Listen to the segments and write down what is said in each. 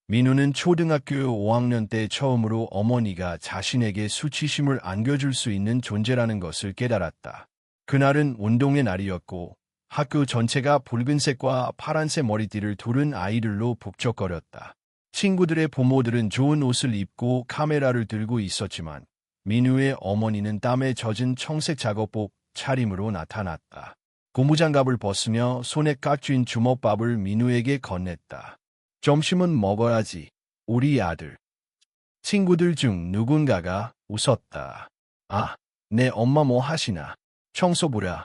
민우는 초등학교 5학년 때 처음으로 어머니가 자신에게 수치심을 안겨줄 수 있는 존재라는 것을 깨달았다. 그날은 운동의 날이었고 학교 전체가 붉은색과 파란색 머리띠를 두른 아이들로 북적거렸다. 친구들의 부모들은 좋은 옷을 입고 카메라를 들고 있었지만 민우의 어머니는 땀에 젖은 청색 작업복 차림으로 나타났다. 고무장갑을 벗으며 손에 깍 쥔 주먹밥을 민우에게 건넸다. 점심은 먹어야지, 우리 아들. 친구들 중 누군가가 웃었다. 아, 내 엄마 뭐 하시나? 청소 부랴.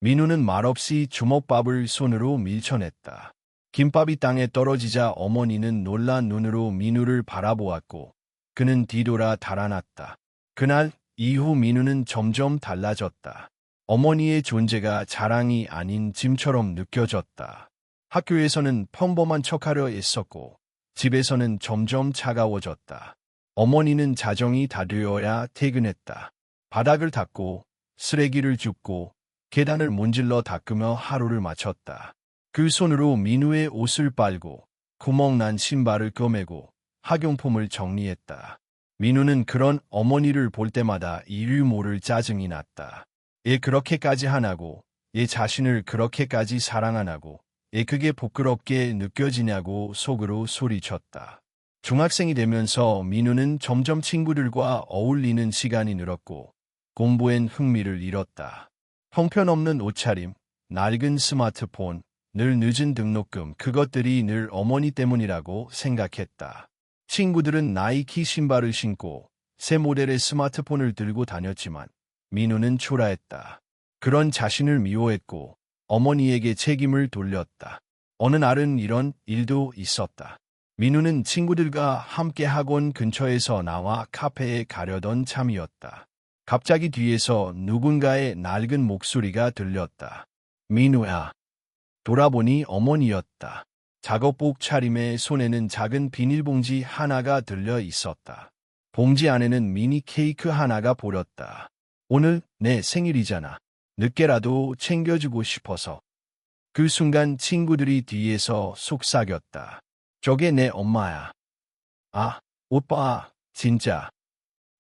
민우는 말없이 주먹밥을 손으로 밀쳐냈다. 김밥이 땅에 떨어지자 어머니는 놀란 눈으로 민우를 바라보았고 그는 뒤돌아 달아났다. 그날 이후 민우는 점점 달라졌다. 어머니의 존재가 자랑이 아닌 짐처럼 느껴졌다. 학교에서는 평범한 척하려 애썼고 집에서는 점점 차가워졌다. 어머니는 자정이 다 되어야 퇴근했다. 바닥을 닦고 쓰레기를 줍고 계단을 문질러 닦으며 하루를 마쳤다. 그 손으로 민우의 옷을 빨고 구멍난 신발을 꿰매고 학용품을 정리했다. 민우는 그런 어머니를 볼 때마다 이유 모를 짜증이 났다. 얘 그렇게까지 하나고, 얘 자신을 그렇게까지 사랑하나고, 얘 그게 부끄럽게 느껴지냐고 속으로 소리쳤다. 중학생이 되면서 민우는 점점 친구들과 어울리는 시간이 늘었고 공부엔 흥미를 잃었다. 형편없는 옷차림, 낡은 스마트폰, 늘 늦은 등록금, 그것들이 늘 어머니 때문이라고 생각했다. 친구들은 나이키 신발을 신고 새 모델의 스마트폰을 들고 다녔지만 민우는 초라했다. 그런 자신을 미워했고 어머니에게 책임을 돌렸다. 어느 날은 이런 일도 있었다. 민우는 친구들과 함께 학원 근처에서 나와 카페에 가려던 참이었다. 갑자기 뒤에서 누군가의 낡은 목소리가 들렸다. 민우야. 돌아보니 어머니였다. 작업복 차림에 손에는 작은 비닐봉지 하나가 들려 있었다. 봉지 안에는 미니 케이크 하나가 보였다. 오늘 내 생일이잖아. 늦게라도 챙겨주고 싶어서. 그 순간 친구들이 뒤에서 속삭였다. 저게 내 엄마야. 아, 오빠, 진짜.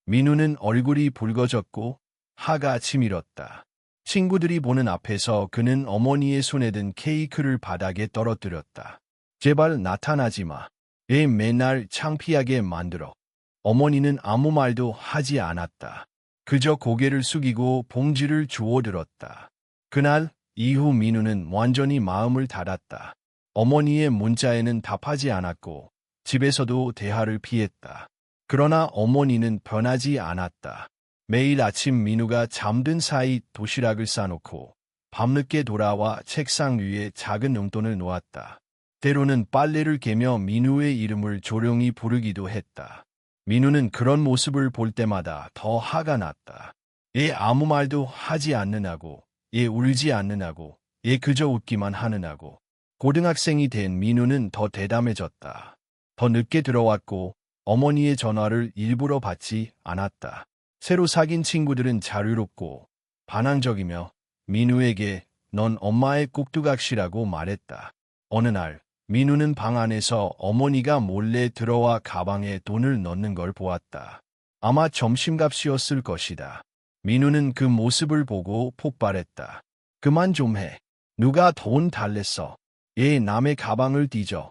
민우는 얼굴이 붉어졌고 하가 치밀었다. 친구들이 보는 앞에서 그는 어머니의 손에 든 케이크를 바닥에 떨어뜨렸다. 제발 나타나지 마. 얘 맨날 창피하게 만들어. 어머니는 아무 말도 하지 않았다. 그저 고개를 숙이고 봉지를 주워들었다. 그날 이후 민우는 완전히 마음을 닫았다. 어머니의 문자에는 답하지 않았고 집에서도 대화를 피했다. 그러나 어머니는 변하지 않았다. 매일 아침 민우가 잠든 사이 도시락을 싸놓고 밤늦게 돌아와 책상 위에 작은 용돈을 놓았다. 때로는 빨래를 개며 민우의 이름을 조용히 부르기도 했다. 민우는 그런 모습을 볼 때마다 더 화가 났다. 얘 아무 말도 하지 않느냐고, 얘 울지 않느냐고, 얘 그저 웃기만 하느냐고. 고등학생이 된 민우는 더 대담해졌다. 더 늦게 들어왔고 어머니의 전화를 일부러 받지 않았다. 새로 사귄 친구들은 자유롭고 반항적이며 민우에게 넌 엄마의 꼭두각시라고 말했다. 어느 날 민우는 방 안에서 어머니가 몰래 들어와 가방에 돈을 넣는 걸 보았다. 아마 점심값이었을 것이다. 민우는 그 모습을 보고 폭발했다. 그만 좀 해. 누가 돈 달랬어. 얘 남의 가방을 뒤져.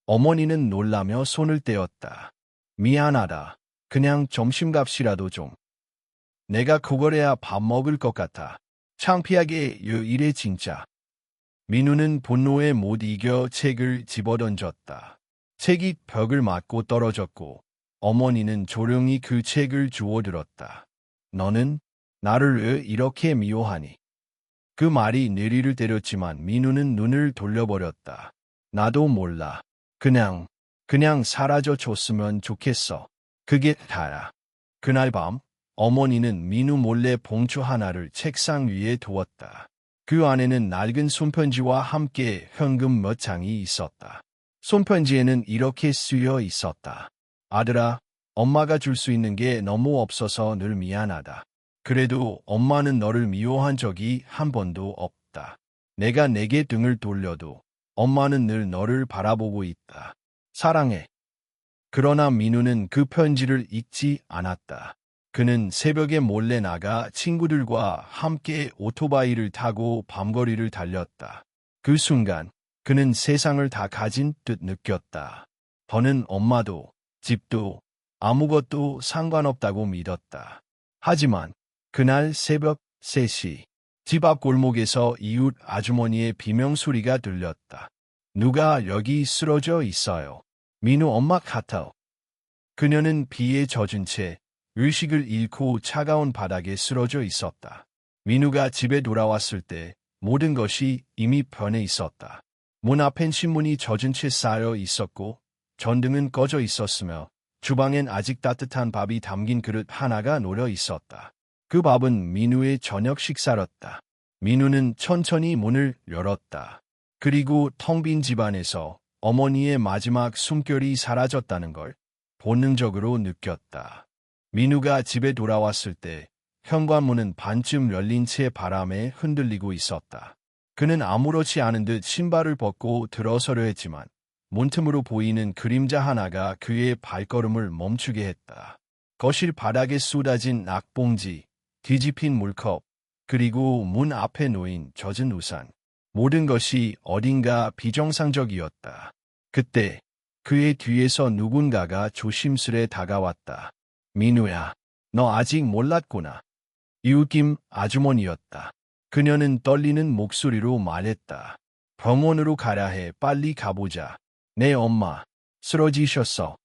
어머니는 놀라며 손을 떼었다. 미안하다. 그냥 점심값이라도 좀. 내가 그걸 해야 밥 먹을 것 같아. 창피하게 이래 진짜. 민우는 분노에 못 이겨 책을 집어던졌다. 책이 벽을 맞고 떨어졌고 어머니는 조용히 그 책을 주워들었다. 너는 나를 왜 이렇게 미워하니? 그 말이 뇌리를 때렸지만 민우는 눈을 돌려버렸다. 나도 몰라. 그냥 사라져 줬으면 좋겠어. 그게 다야. 그날 밤 어머니는 민우 몰래 봉투 하나를 책상 위에 두었다. 그 안에는 낡은 손편지와 함께 현금 몇 장이 있었다. 손편지에는 이렇게 쓰여 있었다. 아들아, 엄마가 줄 수 있는 게 너무 없어서 늘 미안하다. 그래도 엄마는 너를 미워한 적이 한 번도 없다. 내가 내게 등을 돌려도 엄마는 늘 너를 바라보고 있다. 사랑해. 그러나 민우는 그 편지를 읽지 않았다. 그는 새벽에 몰래 나가 친구들과 함께 오토바이를 타고 밤거리를 달렸다. 그 순간 그는 세상을 다 가진 듯 느꼈다. 더는 엄마도 집도 아무것도 상관없다고 믿었다. 하지만 그날 새벽 3시 집 앞 골목에서 이웃 아주머니의 비명소리가 들렸다. 누가 여기 쓰러져 있어요. 민우 엄마 같아요. 그녀는 비에 젖은 채 의식을 잃고 차가운 바닥에 쓰러져 있었다. 민우가 집에 돌아왔을 때 모든 것이 이미 변해 있었다. 문 앞엔 신문이 젖은 채 쌓여 있었고 전등은 꺼져 있었으며 주방엔 아직 따뜻한 밥이 담긴 그릇 하나가 놓여 있었다. 그 밥은 민우의 저녁 식사였다. 민우는 천천히 문을 열었다. 그리고 텅 빈 집안에서 어머니의 마지막 숨결이 사라졌다는 걸 본능적으로 느꼈다. 민우가 집에 돌아왔을 때 현관문은 반쯤 열린 채 바람에 흔들리고 있었다. 그는 아무렇지 않은 듯 신발을 벗고 들어서려 했지만 문틈으로 보이는 그림자 하나가 그의 발걸음을 멈추게 했다. 거실 바닥에 쏟아진 낙봉지, 뒤집힌 물컵, 그리고 문 앞에 놓인 젖은 우산. 모든 것이 어딘가 비정상적이었다. 그때 그의 뒤에서 누군가가 조심스레 다가왔다. 민우야, 너 아직 몰랐구나. 이웃김 아주머니였다. 그녀는 떨리는 목소리로 말했다. 병원으로 가야 해. 빨리 가보자. 내 엄마 쓰러지셨어.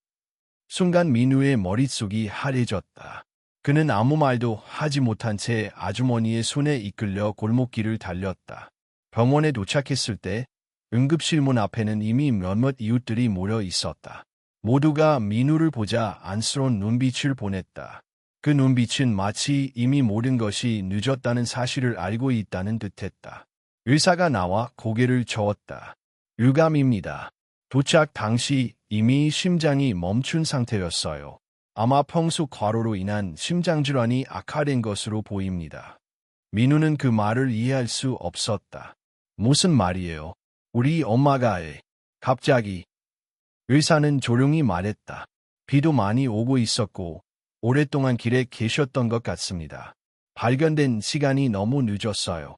순간 민우의 머릿속이 하얘졌다. 그는 아무 말도 하지 못한 채 아주머니의 손에 이끌려 골목길을 달렸다. 병원에 도착했을 때 응급실 문 앞에는 이미 몇몇 이웃들이 모여 있었다. 모두가 민우를 보자 안쓰러운 눈빛을 보냈다. 그 눈빛은 마치 이미 모든 것이 늦었다는 사실을 알고 있다는 듯했다. 의사가 나와 고개를 저었다. 유감입니다. 도착 당시 이미 심장이 멈춘 상태였어요. 아마 평소 과로로 인한 심장질환이 악화된 것으로 보입니다. 민우는 그 말을 이해할 수 없었다. 무슨 말이에요? 우리 엄마가 갑자기. 의사는 조용히 말했다. 비도 많이 오고 있었고 오랫동안 길에 계셨던 것 같습니다. 발견된 시간이 너무 늦었어요.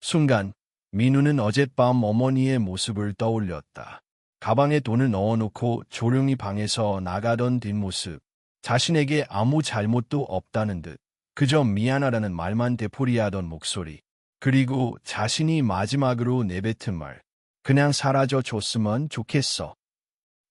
순간 민우는 어젯밤 어머니의 모습을 떠올렸다. 가방에 돈을 넣어놓고 조용히 방에서 나가던 뒷모습. 자신에게 아무 잘못도 없다는 듯 그저 미안하다는 말만 되풀이하던 목소리. 그리고 자신이 마지막으로 내뱉은 말. 그냥 사라져 줬으면 좋겠어.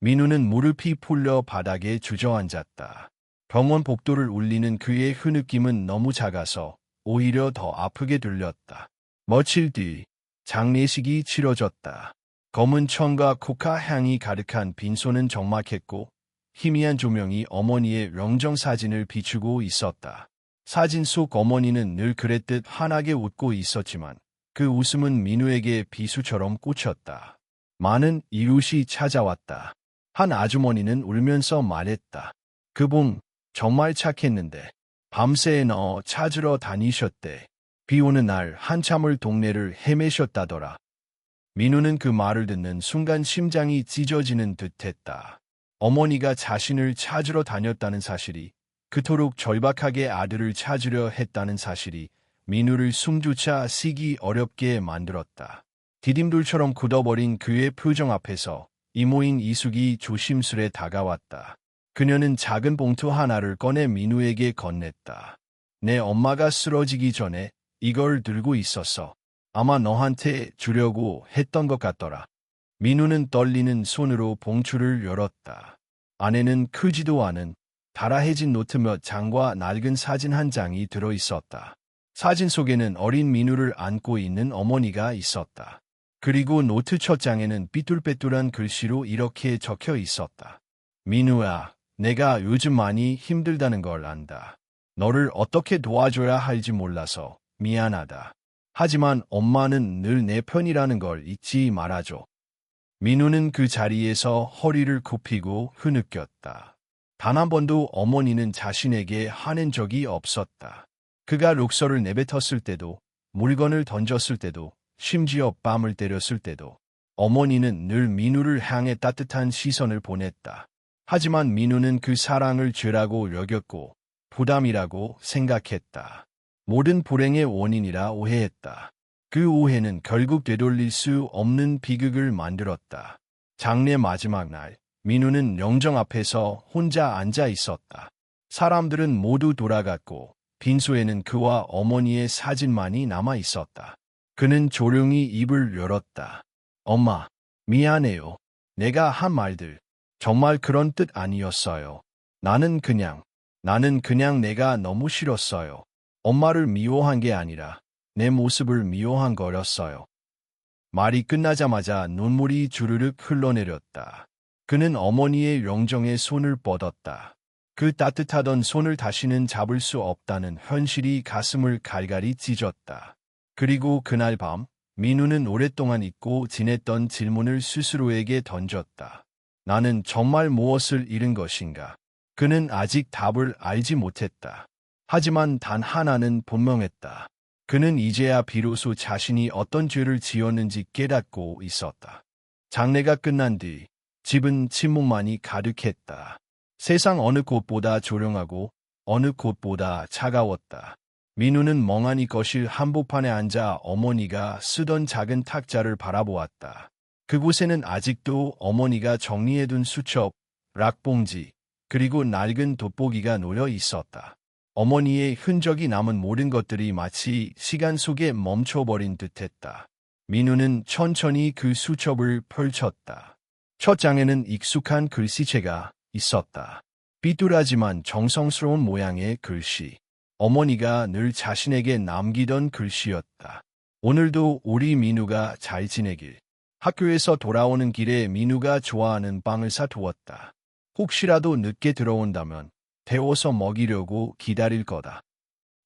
민우는 무릎이 풀려 바닥에 주저앉았다. 병원 복도를 울리는 그의 흐느낌은 너무 작아서 오히려 더 아프게 들렸다. 며칠 뒤 장례식이 치러졌다. 검은 천과 코카 향이 가득한 빈소는 적막했고 희미한 조명이 어머니의 영정 사진을 비추고 있었다. 사진 속 어머니는 늘 그랬듯 환하게 웃고 있었지만 그 웃음은 민우에게 비수처럼 꽂혔다. 많은 이웃이 찾아왔다. 한 아주머니는 울면서 말했다. 그분 정말 착했는데 밤새 너 찾으러 다니셨대. 비 오는 날 한참을 동네를 헤매셨다더라. 민우는 그 말을 듣는 순간 심장이 찢어지는 듯했다. 어머니가 자신을 찾으러 다녔다는 사실이, 그토록 절박하게 아들을 찾으려 했다는 사실이 민우를 숨조차 쉬기 어렵게 만들었다. 디딤돌처럼 굳어버린 그의 표정 앞에서 이모인 이숙이 조심스레 다가왔다. 그녀는 작은 봉투 하나를 꺼내 민우에게 건넸다. 내 엄마가 쓰러지기 전에 이걸 들고 있었어. 아마 너한테 주려고 했던 것 같더라. 민우는 떨리는 손으로 봉투를 열었다. 안에는 크지도 않은 달아해진 노트 몇 장과 낡은 사진 한 장이 들어있었다. 사진 속에는 어린 민우를 안고 있는 어머니가 있었다. 그리고 노트 첫 장에는 삐뚤빼뚤한 글씨로 이렇게 적혀 있었다. 민우야, 내가 요즘 많이 힘들다는 걸 안다. 너를 어떻게 도와줘야 할지 몰라서 미안하다. 하지만 엄마는 늘 내 편이라는 걸 잊지 말아줘. 민우는 그 자리에서 허리를 굽히고 흐느꼈다. 단 한 번도 어머니는 자신에게 화낸 적이 없었다. 그가 룩서를 내뱉었을 때도, 물건을 던졌을 때도, 심지어 뺨을 때렸을 때도 어머니는 늘 민우를 향해 따뜻한 시선을 보냈다. 하지만 민우는 그 사랑을 죄라고 여겼고 부담이라고 생각했다. 모든 불행의 원인이라 오해했다. 그 오해는 결국 되돌릴 수 없는 비극을 만들었다. 장례 마지막 날, 민우는 영정 앞에서 혼자 앉아 있었다. 사람들은 모두 돌아갔고 빈소에는 그와 어머니의 사진만이 남아 있었다. 그는 조용히 입을 열었다. 엄마, 미안해요. 내가 한 말들 정말 그런 뜻 아니었어요. 나는 그냥 내가 너무 싫었어요. 엄마를 미워한 게 아니라 내 모습을 미워한 거였어요. 말이 끝나자마자 눈물이 주르륵 흘러내렸다. 그는 어머니의 영정에 손을 뻗었다. 그 따뜻하던 손을 다시는 잡을 수 없다는 현실이 가슴을 갈갈이 찢었다. 그리고 그날 밤, 민우는 오랫동안 잊고 지냈던 질문을 스스로에게 던졌다. 나는 정말 무엇을 잃은 것인가? 그는 아직 답을 알지 못했다. 하지만 단 하나는 분명했다. 그는 이제야 비로소 자신이 어떤 죄를 지었는지 깨닫고 있었다. 장례가 끝난 뒤 집은 침묵만이 가득했다. 세상 어느 곳보다 조용하고 어느 곳보다 차가웠다. 민우는 멍하니 거실 한복판에 앉아 어머니가 쓰던 작은 탁자를 바라보았다. 그곳에는 아직도 어머니가 정리해둔 수첩, 락봉지, 그리고 낡은 돋보기가 놓여 있었다. 어머니의 흔적이 남은 모든 것들이 마치 시간 속에 멈춰버린 듯했다. 민우는 천천히 그 수첩을 펼쳤다. 첫 장에는 익숙한 글씨체가 있었다. 삐뚤하지만 정성스러운 모양의 글씨. 어머니가 늘 자신에게 남기던 글씨였다. 오늘도 우리 민우가 잘 지내길. 학교에서 돌아오는 길에 민우가 좋아하는 빵을 사두었다. 혹시라도 늦게 들어온다면 데워서 먹이려고 기다릴 거다.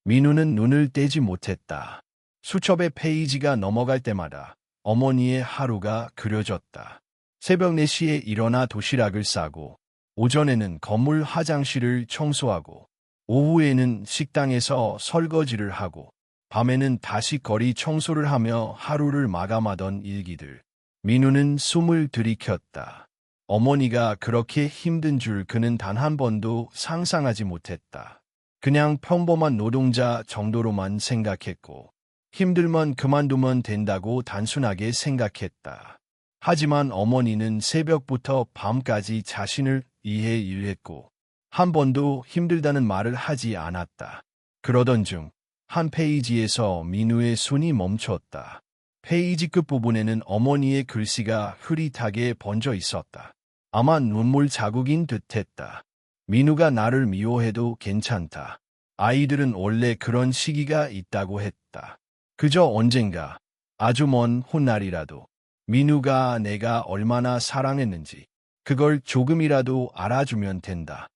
민우는 눈을 떼지 못했다. 수첩의 페이지가 넘어갈 때마다 어머니의 하루가 그려졌다. 새벽 4시에 일어나 도시락을 싸고, 오전에는 건물 화장실을 청소하고, 오후에는 식당에서 설거지를 하고, 밤에는 다시 거리 청소를 하며 하루를 마감하던 일기들. 민우는 숨을 들이켰다. 어머니가 그렇게 힘든 줄 그는 단 한 번도 상상하지 못했다. 그냥 평범한 노동자 정도로만 생각했고, 힘들면 그만두면 된다고 단순하게 생각했다. 하지만 어머니는 새벽부터 밤까지 자신을 위해 일했고, 한 번도 힘들다는 말을 하지 않았다. 그러던 중 한 페이지에서 민우의 손이 멈췄다. 페이지 끝부분에는 어머니의 글씨가 흐릿하게 번져 있었다. 아마 눈물 자국인 듯했다. 민우가 나를 미워해도 괜찮다. 아이들은 원래 그런 시기가 있다고 했다. 그저 언젠가 아주 먼 훗날이라도 민우가 내가 얼마나 사랑했는지 그걸 조금이라도 알아주면 된다.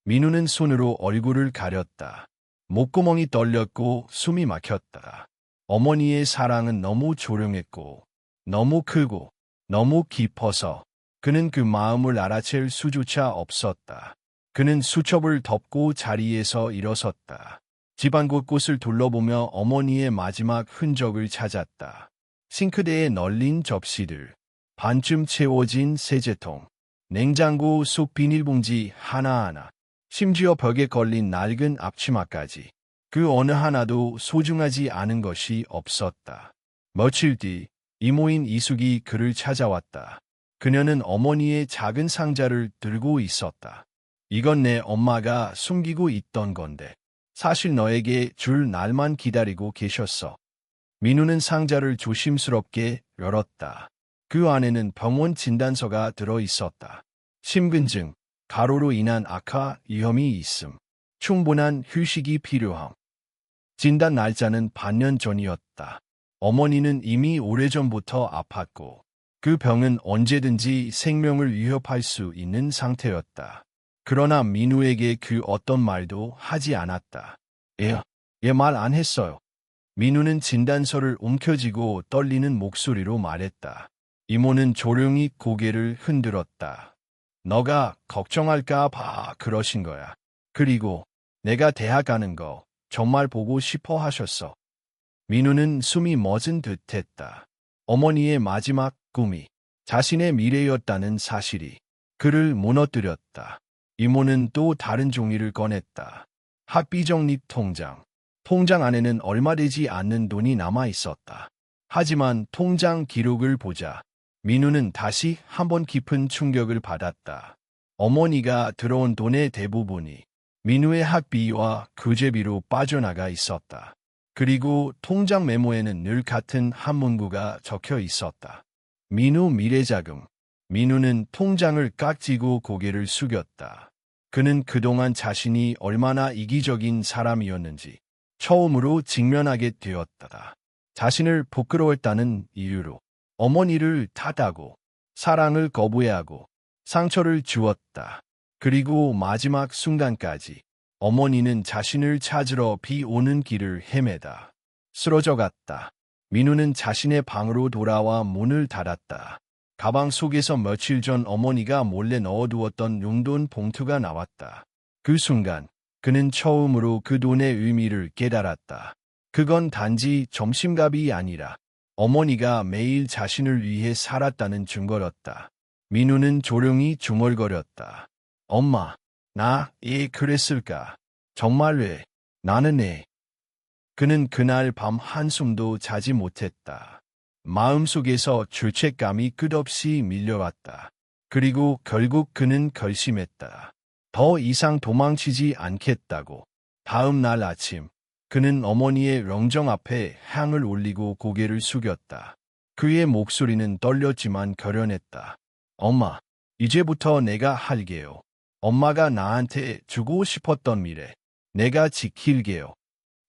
민우는 손으로 얼굴을 가렸다. 목구멍이 떨렸고 숨이 막혔다. 어머니의 사랑은 너무 조용했고 너무 크고 너무 깊어서 그는 그 마음을 알아챌 수조차 없었다. 그는 수첩을 덮고 자리에서 일어섰다. 집안 곳곳을 둘러보며 어머니의 마지막 흔적을 찾았다. 싱크대에 널린 접시들, 반쯤 채워진 세제통, 냉장고 속 비닐봉지 하나하나, 심지어 벽에 걸린 낡은 앞치마까지. 그 어느 하나도 소중하지 않은 것이 없었다. 며칠 뒤 이모인 이숙이 그를 찾아왔다. 그녀는 어머니의 작은 상자를 들고 있었다. 이건 내 엄마가 숨기고 있던 건데 사실 너에게 줄 날만 기다리고 계셨어. 민우는 상자를 조심스럽게 열었다. 그 안에는 병원 진단서가 들어 있었다. 심근증, 가로로 인한 악화 위험이 있음, 충분한 휴식이 필요함. 진단 날짜는 반년 전이었다. 어머니는 이미 오래전부터 아팠고 그 병은 언제든지 생명을 위협할 수 있는 상태였다. 그러나 민우에게 그 어떤 말도 하지 않았다. 얘 말 안 했어요. 민우는 진단서를 움켜쥐고 떨리는 목소리로 말했다. 이모는 조용히 고개를 흔들었다. 너가 걱정할까 봐 그러신 거야. 그리고 내가 대학 가는 거 정말 보고 싶어 하셨어. 민우는 숨이 멎은 듯 했다. 어머니의 마지막 꿈이 자신의 미래였다는 사실이 그를 무너뜨렸다. 이모는 또 다른 종이를 꺼냈다. 학비적립 통장. 통장 안에는 얼마 되지 않는 돈이 남아 있었다. 하지만 통장 기록을 보자 민우는 다시 한번 깊은 충격을 받았다. 어머니가 들어온 돈의 대부분이 민우의 학비와 교재비로 빠져나가 있었다. 그리고 통장 메모에는 늘 같은 한 문구가 적혀 있었다. 민우 미래자금. 민우는 통장을 깍지고 고개를 숙였다. 그는 그동안 자신이 얼마나 이기적인 사람이었는지 처음으로 직면하게 되었다. 자신을 부끄러웠다는 이유로 어머니를 탓하고 사랑을 거부해하고 상처를 주었다. 그리고 마지막 순간까지 어머니는 자신을 찾으러 비 오는 길을 헤매다 쓰러져 갔다. 민우는 자신의 방으로 돌아와 문을 닫았다. 가방 속에서 며칠 전 어머니가 몰래 넣어두었던 용돈 봉투가 나왔다. 그 순간 그는 처음으로 그 돈의 의미를 깨달았다. 그건 단지 점심값이 아니라 어머니가 매일 자신을 위해 살았다는 증거였다. 민우는 조용히 중얼거렸다. 엄마, 나 왜 그랬을까? 정말 왜? 나는 왜? 그는 그날 밤 한숨도 자지 못했다. 마음속에서 죄책감이 끝없이 밀려왔다. 그리고 결국 그는 결심했다. 더 이상 도망치지 않겠다고. 다음 날 아침, 그는 어머니의 령정 앞에 향을 올리고 고개를 숙였다. 그의 목소리는 떨렸지만 결연했다. 엄마, 이제부터 내가 할게요. 엄마가 나한테 주고 싶었던 미래, 내가 지킬게요.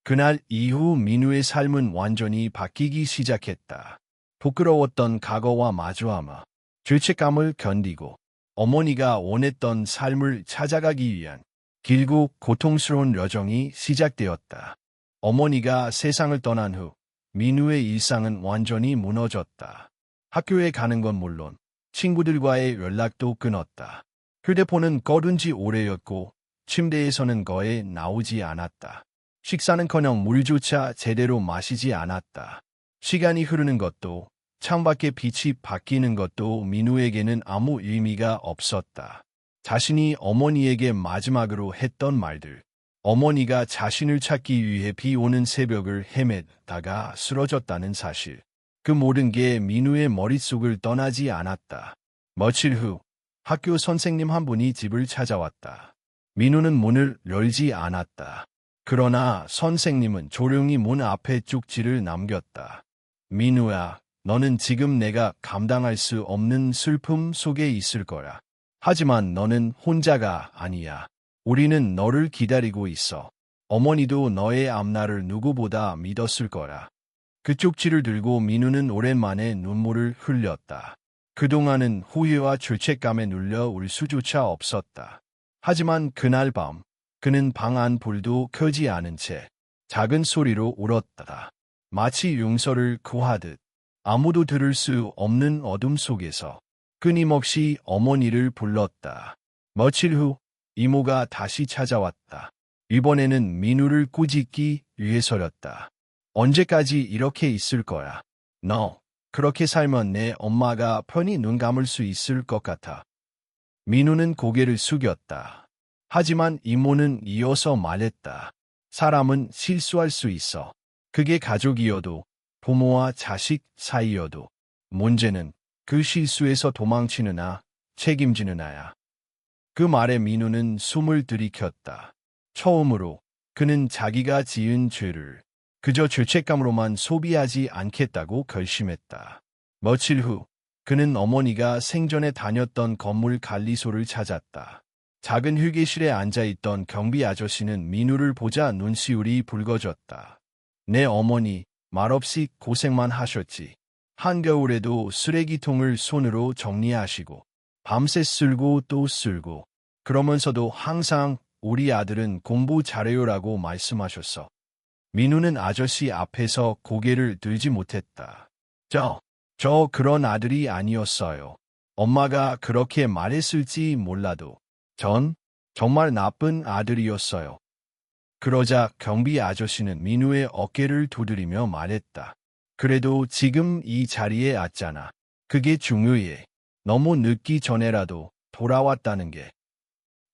그날 이후 민우의 삶은 완전히 바뀌기 시작했다. 부끄러웠던 과거와 마주하며 죄책감을 견디고 어머니가 원했던 삶을 찾아가기 위한 길고 고통스러운 여정이 시작되었다. 어머니가 세상을 떠난 후 민우의 일상은 완전히 무너졌다. 학교에 가는 건 물론 친구들과의 연락도 끊었다. 휴대폰은 꺼둔 지 오래였고 침대에서는 거의 나오지 않았다. 식사는커녕 물조차 제대로 마시지 않았다. 시간이 흐르는 것도 창밖의 빛이 바뀌는 것도 민우에게는 아무 의미가 없었다. 자신이 어머니에게 마지막으로 했던 말들. 어머니가 자신을 찾기 위해 비 오는 새벽을 헤매다가 쓰러졌다는 사실. 그 모든 게 민우의 머릿속을 떠나지 않았다. 며칠 후 학교 선생님 한 분이 집을 찾아왔다. 민우는 문을 열지 않았다. 그러나 선생님은 조용히 문 앞에 쪽지를 남겼다. 민우야, 너는 지금 내가 감당할 수 없는 슬픔 속에 있을 거야. 하지만 너는 혼자가 아니야. 우리는 너를 기다리고 있어. 어머니도 너의 앞날을 누구보다 믿었을 거야. 그 쪽지를 들고 민우는 오랜만에 눈물을 흘렸다. 그동안은 후회와 죄책감에 눌려 울 수조차 없었다. 하지만 그날 밤 그는 방 안 불도 켜지 않은 채 작은 소리로 울었다. 마치 용서를 구하듯 아무도 들을 수 없는 어둠 속에서 끊임없이 어머니를 불렀다. 며칠 후 이모가 다시 찾아왔다. 이번에는 민우를 꾸짖기 위해서였다. 언제까지 이렇게 있을 거야? 너 그렇게 살면 내 엄마가 편히 눈 감을 수 있을 것 같아. 민우는 고개를 숙였다. 하지만 이모는 이어서 말했다. 사람은 실수할 수 있어. 그게 가족이어도 부모와 자식 사이여도 문제는 그 실수에서 도망치는 책임지는 아야. 그 말에 민우는 숨을 들이켰다. 처음으로 그는 자기가 지은 죄를 그저 죄책감으로만 소비하지 않겠다고 결심했다. 며칠 후 그는 어머니가 생전에 다녔던 건물 관리소를 찾았다. 작은 휴게실에 앉아있던 경비 아저씨는 민우를 보자 눈시울이 붉어졌다. 내 어머니 말없이 고생만 하셨지. 한겨울에도 쓰레기통을 손으로 정리하시고 밤새 쓸고 또 쓸고 그러면서도 항상 우리 아들은 공부 잘해요라고 말씀하셨어. 민우는 아저씨 앞에서 고개를 들지 못했다. 저 그런 아들이 아니었어요. 엄마가 그렇게 말했을지 몰라도 전 정말 나쁜 아들이었어요. 그러자 경비 아저씨는 민우의 어깨를 두드리며 말했다. 그래도 지금 이 자리에 왔잖아. 그게 중요해. 너무 늦기 전에라도 돌아왔다는 게.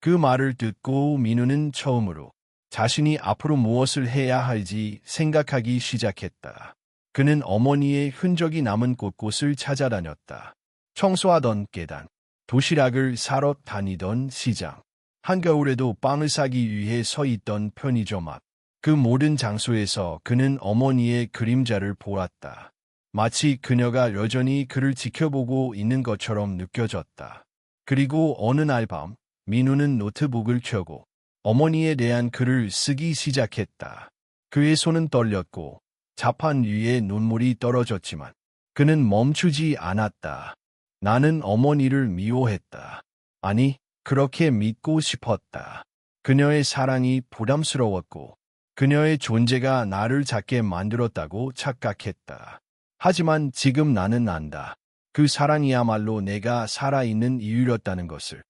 그 말을 듣고 민우는 처음으로 자신이 앞으로 무엇을 해야 할지 생각하기 시작했다. 그는 어머니의 흔적이 남은 곳곳을 찾아다녔다. 청소하던 계단, 도시락을 사러 다니던 시장, 한겨울에도 빵을 사기 위해 서 있던 편의점 앞. 그 모든 장소에서 그는 어머니의 그림자를 보았다. 마치 그녀가 여전히 그를 지켜보고 있는 것처럼 느껴졌다. 그리고 어느 날 밤, 민우는 노트북을 켜고 어머니에 대한 글을 쓰기 시작했다. 그의 손은 떨렸고 자판 위에 눈물이 떨어졌지만 그는 멈추지 않았다. 나는 어머니를 미워했다. 아니, 그렇게 믿고 싶었다. 그녀의 사랑이 부담스러웠고 그녀의 존재가 나를 작게 만들었다고 착각했다. 하지만 지금 나는 안다. 그 사랑이야말로 내가 살아있는 이유였다는 것을.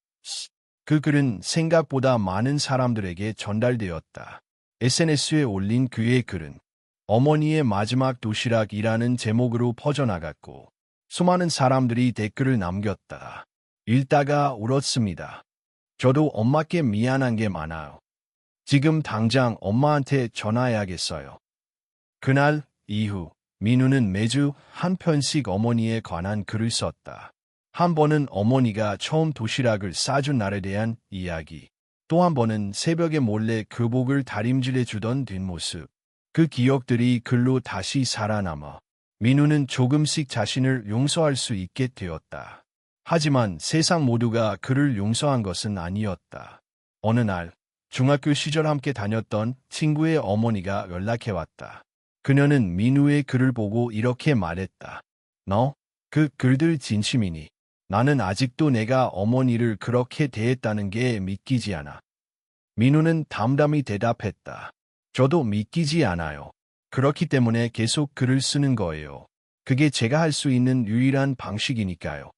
그 글은 생각보다 많은 사람들에게 전달되었다. SNS에 올린 그의 글은 어머니의 마지막 도시락이라는 제목으로 퍼져나갔고 수많은 사람들이 댓글을 남겼다. 읽다가 울었습니다. 저도 엄마께 미안한 게 많아요. 지금 당장 엄마한테 전화해야겠어요. 그날 이후 민우는 매주 한 편씩 어머니에 관한 글을 썼다. 한 번은 어머니가 처음 도시락을 싸준 날에 대한 이야기, 또 한 번은 새벽에 몰래 교복을 다림질해 주던 뒷모습. 그 기억들이 글로 다시 살아남아 민우는 조금씩 자신을 용서할 수 있게 되었다. 하지만 세상 모두가 그를 용서한 것은 아니었다. 어느 날 중학교 시절 함께 다녔던 친구의 어머니가 연락해왔다. 그녀는 민우의 글을 보고 이렇게 말했다. 너, 그 글들 진심이니? 나는 아직도 내가 어머니를 그렇게 대했다는 게 믿기지 않아. 민우는 담담히 대답했다. 저도 믿기지 않아요. 그렇기 때문에 계속 글을 쓰는 거예요. 그게 제가 할 수 있는 유일한 방식이니까요.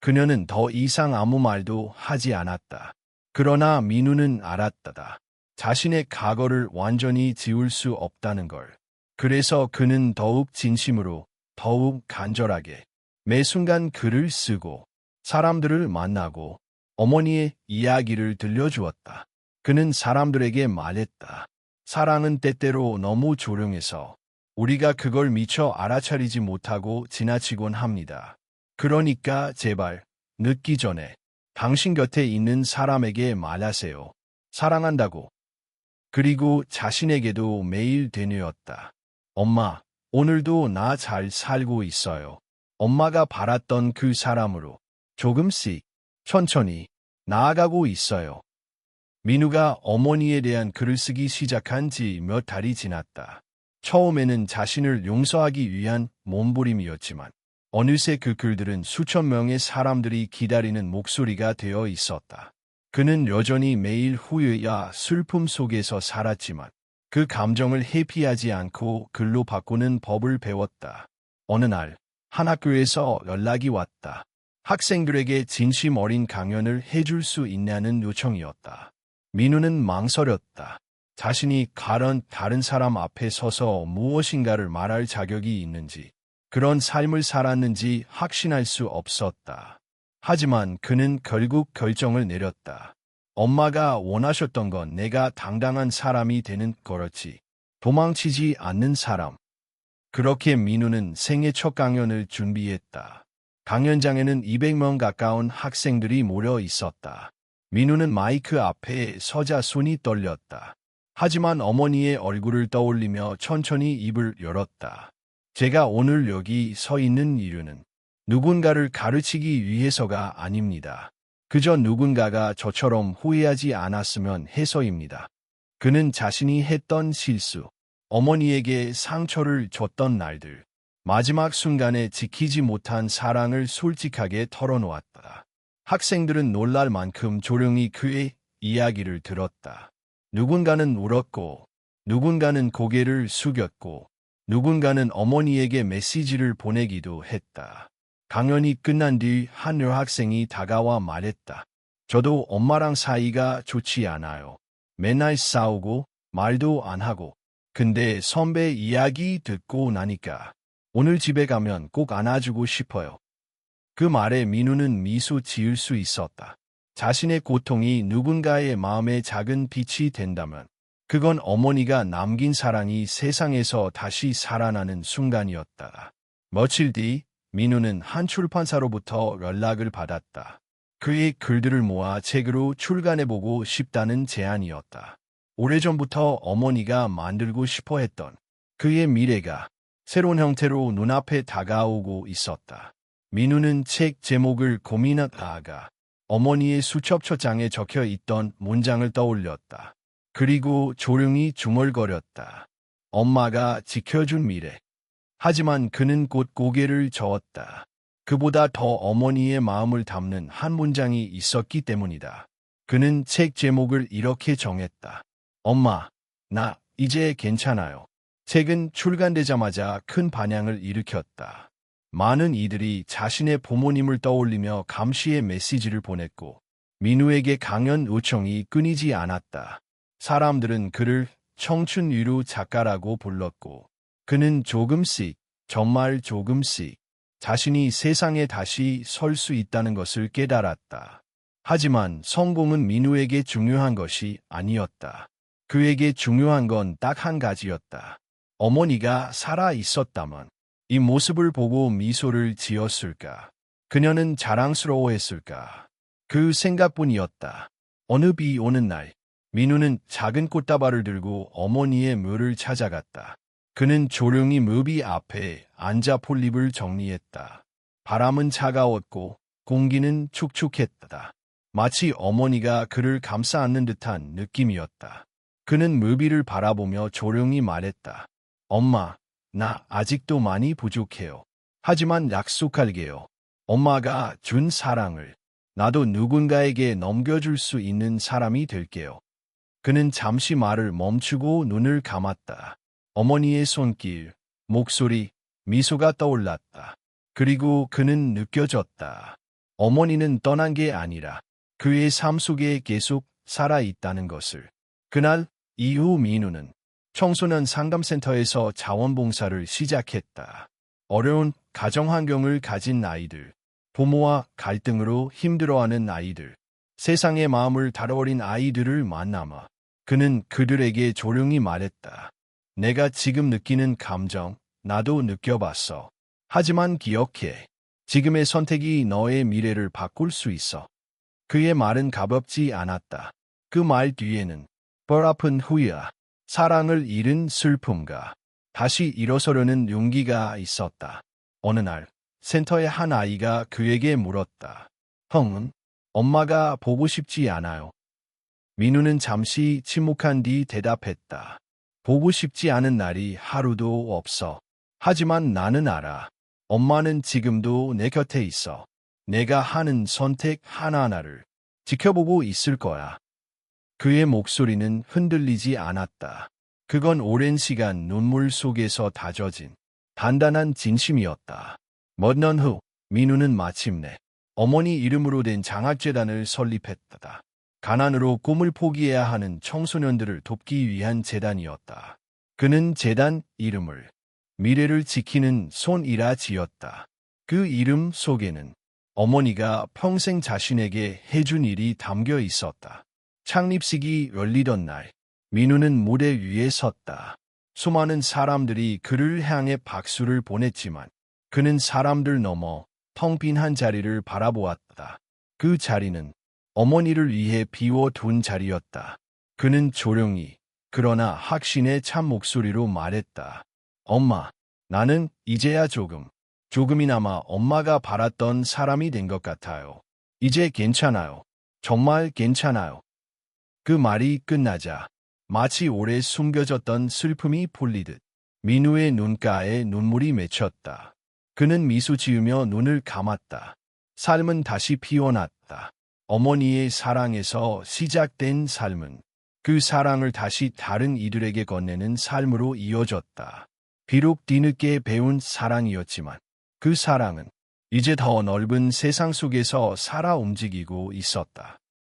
그녀는 더 이상 아무 말도 하지 않았다. 그러나 민우는 알았다. 자신의 과거를 완전히 지울 수 없다는 걸. 그래서 그는 더욱 진심으로, 더욱 간절하게 매 순간 글을 쓰고 사람들을 만나고 어머니의 이야기를 들려주었다. 그는 사람들에게 말했다. 사랑은 때때로 너무 조용해서 우리가 그걸 미처 알아차리지 못하고 지나치곤 합니다. 그러니까 제발 늦기 전에 당신 곁에 있는 사람에게 말하세요. 사랑한다고. 그리고 자신에게도 매일 되뇌었다. 엄마, 오늘도 나 잘 살고 있어요. 엄마가 바랐던 그 사람으로 조금씩, 천천히 나아가고 있어요. 민우가 어머니에 대한 글을 쓰기 시작한 지 몇 달이 지났다. 처음에는 자신을 용서하기 위한 몸부림이었지만 어느새 그 글들은 수천 명의 사람들이 기다리는 목소리가 되어 있었다. 그는 여전히 매일 후회와 슬픔 속에서 살았지만 그 감정을 회피하지 않고 글로 바꾸는 법을 배웠다. 어느 날 한 학교에서 연락이 왔다. 학생들에게 진심 어린 강연을 해줄 수 있냐는 요청이었다. 민우는 망설였다. 자신이 다른 사람 앞에 서서 무엇인가를 말할 자격이 있는지, 그런 삶을 살았는지 확신할 수 없었다. 하지만 그는 결국 결정을 내렸다. 엄마가 원하셨던 건 내가 당당한 사람이 되는 거였지. 도망치지 않는 사람. 그렇게 민우는 생애 첫 강연을 준비했다. 강연장에는 200명 가까운 학생들이 모여 있었다. 민우는 마이크 앞에 서자 손이 떨렸다. 하지만 어머니의 얼굴을 떠올리며 천천히 입을 열었다. 제가 오늘 여기 서 있는 이유는 누군가를 가르치기 위해서가 아닙니다. 그저 누군가가 저처럼 후회하지 않았으면 해서입니다. 그는 자신이 했던 실수, 어머니에게 상처를 줬던 날들, 마지막 순간에 지키지 못한 사랑을 솔직하게 털어놓았다. 학생들은 놀랄 만큼 조용히 그의 이야기를 들었다. 누군가는 울었고, 누군가는 고개를 숙였고, 누군가는 어머니에게 메시지를 보내기도 했다. 강연이 끝난 뒤 한 여학생이 다가와 말했다. 저도 엄마랑 사이가 좋지 않아요. 맨날 싸우고 말도 안 하고. 근데 선배 이야기 듣고 나니까 오늘 집에 가면 꼭 안아주고 싶어요. 그 말에 민우는 미소 지을 수 있었다. 자신의 고통이 누군가의 마음에 작은 빛이 된다면 그건 어머니가 남긴 사랑이 세상에서 다시 살아나는 순간이었다. 며칠 뒤 민우는 한 출판사로부터 연락을 받았다. 그의 글들을 모아 책으로 출간해보고 싶다는 제안이었다. 오래전부터 어머니가 만들고 싶어 했던 그의 미래가 새로운 형태로 눈앞에 다가오고 있었다. 민우는 책 제목을 고민하다가 어머니의 수첩초장에 적혀 있던 문장을 떠올렸다. 그리고 조용히 중얼거렸다. 엄마가 지켜준 미래. 하지만 그는 곧 고개를 저었다. 그보다 더 어머니의 마음을 담는 한 문장이 있었기 때문이다. 그는 책 제목을 이렇게 정했다. 엄마, 나 이제 괜찮아요. 책은 출간되자마자 큰 반향을 일으켰다. 많은 이들이 자신의 부모님을 떠올리며 감시의 메시지를 보냈고 민우에게 강연 요청이 끊이지 않았다. 사람들은 그를 청춘 위로 작가라고 불렀고 그는 조금씩, 정말 조금씩 자신이 세상에 다시 설 수 있다는 것을 깨달았다. 하지만 성공은 민우에게 중요한 것이 아니었다. 그에게 중요한 건 딱 한 가지였다. 어머니가 살아 있었다면 이 모습을 보고 미소를 지었을까? 그녀는 자랑스러워했을까? 그 생각뿐이었다. 어느 비 오는 날, 민우는 작은 꽃다발을 들고 어머니의 묘를 찾아갔다. 그는 조용히 묘비 앞에 앉아 폴립을 정리했다. 바람은 차가웠고 공기는 축축했다. 마치 어머니가 그를 감싸 안는 듯한 느낌이었다. 그는 묘비를 바라보며 조용히 말했다. 엄마, 나 아직도 많이 부족해요. 하지만 약속할게요. 엄마가 준 사랑을 나도 누군가에게 넘겨줄 수 있는 사람이 될게요. 그는 잠시 말을 멈추고 눈을 감았다. 어머니의 손길, 목소리, 미소가 떠올랐다. 그리고 그는 느껴졌다. 어머니는 떠난 게 아니라 그의 삶 속에 계속 살아있다는 것을. 그날 이후 민우는 청소년 상담센터에서 자원봉사를 시작했다. 어려운 가정 환경을 가진 아이들, 부모와 갈등으로 힘들어하는 아이들, 세상의 마음을 다뤄버린 아이들을 만나며 그는 그들에게 조용히 말했다. 내가 지금 느끼는 감정, 나도 느껴봤어. 하지만 기억해. 지금의 선택이 너의 미래를 바꿀 수 있어. 그의 말은 가볍지 않았다. 그 말 뒤에는 뻘 아픈 후회와 사랑을 잃은 슬픔과 다시 일어서려는 용기가 있었다. 어느 날 센터의 한 아이가 그에게 물었다. 형은 엄마가 보고 싶지 않아요. 민우는 잠시 침묵한 뒤 대답했다. 보고 싶지 않은 날이 하루도 없어. 하지만 나는 알아. 엄마는 지금도 내 곁에 있어. 내가 하는 선택 하나하나를 지켜보고 있을 거야. 그의 목소리는 흔들리지 않았다. 그건 오랜 시간 눈물 속에서 다져진 단단한 진심이었다. 몇 년 후 민우는 마침내 어머니 이름으로 된 장학재단을 설립했다. 가난으로 꿈을 포기해야 하는 청소년들을 돕기 위한 재단이었다. 그는 재단 이름을 미래를 지키는 손이라 지었다. 그 이름 속에는 어머니가 평생 자신에게 해준 일이 담겨 있었다. 창립식이 열리던 날, 민우는 무대 위에 섰다. 수많은 사람들이 그를 향해 박수를 보냈지만 그는 사람들 넘어 텅 빈 한 자리를 바라보았다. 그 자리는 어머니를 위해 비워둔 자리였다. 그는 조용히 그러나 확신의 참 목소리로 말했다. 엄마, 나는 이제야 조금이나마 엄마가 바랐던 사람이 된 것 같아요. 이제 괜찮아요. 정말 괜찮아요. 그 말이 끝나자 마치 오래 숨겨졌던 슬픔이 풀리듯 민우의 눈가에 눈물이 맺혔다. 그는 미소 지으며 눈을 감았다. 삶은 다시 피어났다. 어머니의 사랑에서 시작된 삶은 그 사랑을 다시 다른 이들에게 건네는 삶으로 이어졌다. 비록 뒤늦게 배운 사랑이었지만 그 사랑은 이제 더 넓은 세상 속에서 살아 움직이고 있었다.